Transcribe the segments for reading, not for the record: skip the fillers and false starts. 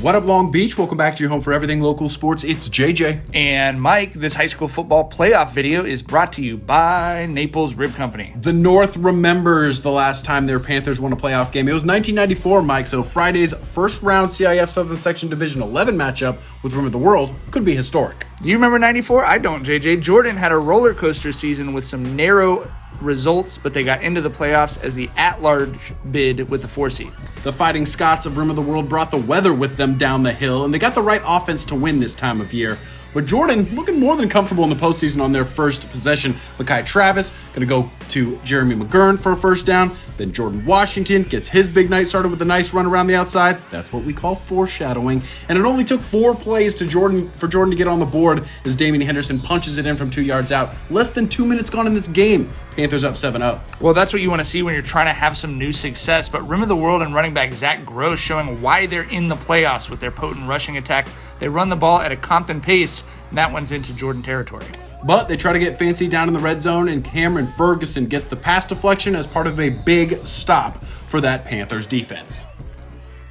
What up, Long Beach? Welcome back to your home for everything local sports. It's JJ. And Mike. This high school football playoff video is brought to you by Naples Rib Company. The North remembers the last time their Panthers won a playoff game. It was 1994, Mike, so Friday's first round CIF Southern Section Division 11 matchup with Rim of the World could be historic. Do you remember 94? I don't, JJ. Jordan had a roller coaster season with some narrow results, but they got into the playoffs as the at-large bid with the 4 seed. The Fighting Scots of Rim of the World brought the weather with them down the hill, and they got the right offense to win this time of year. With Jordan looking more than comfortable in the postseason on their first possession. Mekhi Travis going to go to Jeremy McGurn for a first down. Then Jordan Washington gets his big night started with a nice run around the outside. That's what we call foreshadowing. And it only took 4 plays for Jordan to get on the board as Damian Henderson punches it in from 2 yards out. Less than 2 minutes gone in this game. Panthers up 7-0. Well, that's what you want to see when you're trying to have some new success. But Rim of the World and running back Zach Gross showing why they're in the playoffs with their potent rushing attack. They run the ball at a Compton pace, and that one's into Jordan territory. But they try to get fancy down in the red zone, and Cameron Ferguson gets the pass deflection as part of a big stop for that Panthers defense.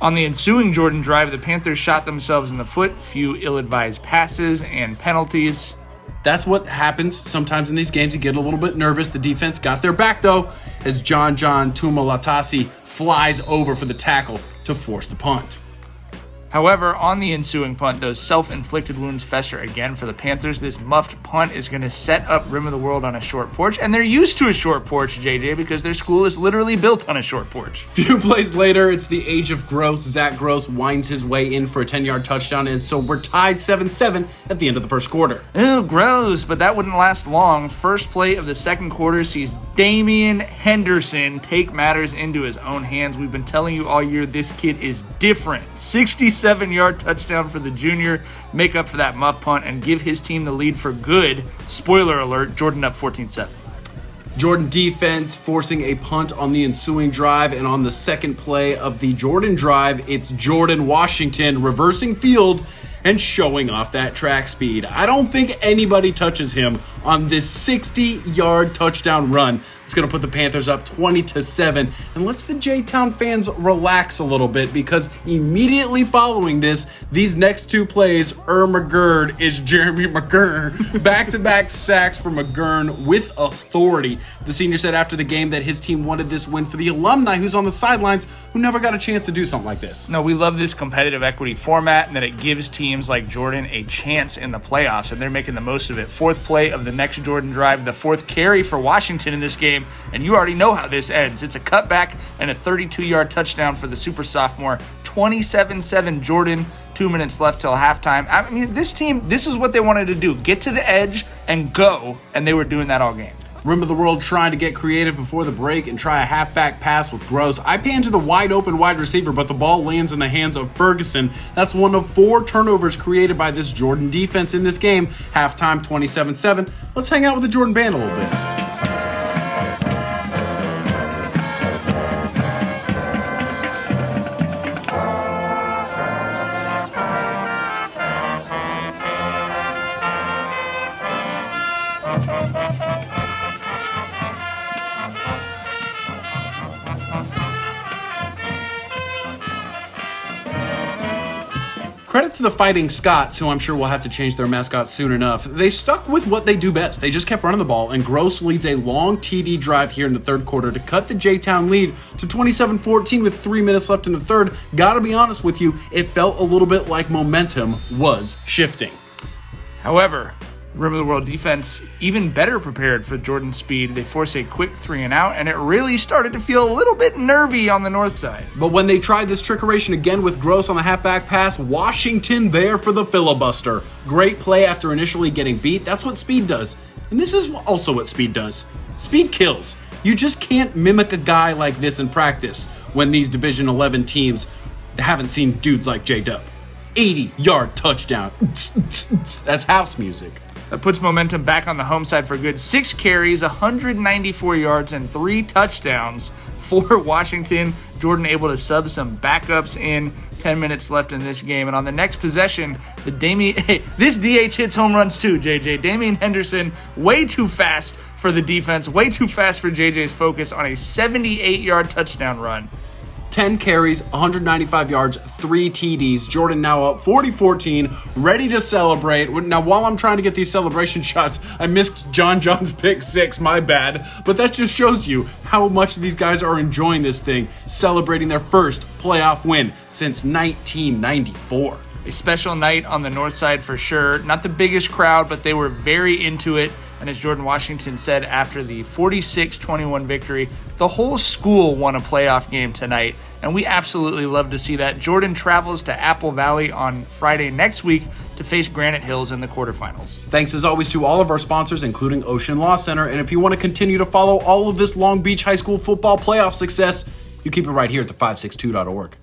On the ensuing Jordan drive, the Panthers shot themselves in the foot, few ill-advised passes and penalties. That's what happens sometimes in these games. You get a little bit nervous. The defense got their back, though, as John Tumalatasi flies over for the tackle to force the punt. However, on the ensuing punt, those self-inflicted wounds fester again for the Panthers. This muffed punt is going to set up Rim of the World on a short porch, and they're used to a short porch, JJ, because their school is literally built on a short porch. Few plays later, it's the age of Gross. Zach Gross winds his way in for a 10-yard touchdown, and so we're tied 7-7 at the end of the first quarter. Oh, gross, but that wouldn't last long. First play of the second quarter sees Damian Henderson take matters into his own hands. We've been telling you all year this kid is different. 67-yard touchdown for the junior, make up for that muff punt and give his team the lead for good. Spoiler alert, Jordan up 14-7. Jordan defense forcing a punt on the ensuing drive, and on the second play of the Jordan drive, it's Jordan Washington reversing field and showing off that track speed. I don't think anybody touches him on this 60-yard touchdown run. It's going to put the Panthers up 20-7 and lets the J-Town fans relax a little bit, because immediately following this, these next 2 plays, McGurn is Jeremy McGurn. Back-to-back sacks for McGurn with authority. The senior said after the game that his team wanted this win for the alumni who's on the sidelines who never got a chance to do something like this. No, we love this competitive equity format and that it gives teams like Jordan a chance in the playoffs, and they're making the most of it. 4th play of the next Jordan drive, the 4th carry for Washington in this game, and you already know how this ends. It's a cutback and a 32-yard touchdown for the super sophomore. 27-7 Jordan, 2 minutes left till halftime. I mean, this team, this is what they wanted to do. Get to the edge and go, and they were doing that all game. Rim of the World trying to get creative before the break and try a halfback pass with Gross. I pan to the wide open wide receiver, but the ball lands in the hands of Ferguson. That's one of 4 turnovers created by this Jordan defense in this game. Halftime 27-7. Let's hang out with the Jordan band a little bit. Credit to the Fighting Scots, who I'm sure will have to change their mascot soon enough. They stuck with what they do best. They just kept running the ball, and Gross leads a long TD drive here in the third quarter to cut the J-Town lead to 27-14 with 3 minutes left in the third. Gotta be honest with you, it felt a little bit like momentum was shifting. However, Rim of the World defense even better prepared for Jordan's speed. They force a quick 3-and-out, and it really started to feel a little bit nervy on the north side. But when they tried this trickeration again with Gross on the halfback pass, Washington there for the filibuster. Great play after initially getting beat. That's what speed does. And this is also what speed does. Speed kills. You just can't mimic a guy like this in practice when these Division 11 teams haven't seen dudes like J-Dub. 80-yard touchdown. That's house music. That puts momentum back on the home side for good. 6 carries, 194 yards, and 3 touchdowns for Washington. Jordan able to sub some backups in. 10 minutes left in this game. And on the next possession, this DH hits home runs too, JJ. Damian Henderson, way too fast for the defense, way too fast for JJ's focus on a 78-yard touchdown run. 10 carries, 195 yards, 3 TDs. Jordan now up 40-14, ready to celebrate. Now, while I'm trying to get these celebration shots, I missed John's pick 6, my bad. But that just shows you how much these guys are enjoying this thing, celebrating their first playoff win since 1994. A special night on the north side for sure. Not the biggest crowd, but they were very into it. And as Jordan Washington said after the 46-21 victory, the whole school won a playoff game tonight. And we absolutely love to see that. Jordan travels to Apple Valley on Friday next week to face Granite Hills in the quarterfinals. Thanks as always to all of our sponsors, including Ocean Law Center. And if you want to continue to follow all of this Long Beach High School football playoff success, you keep it right here at the562.org.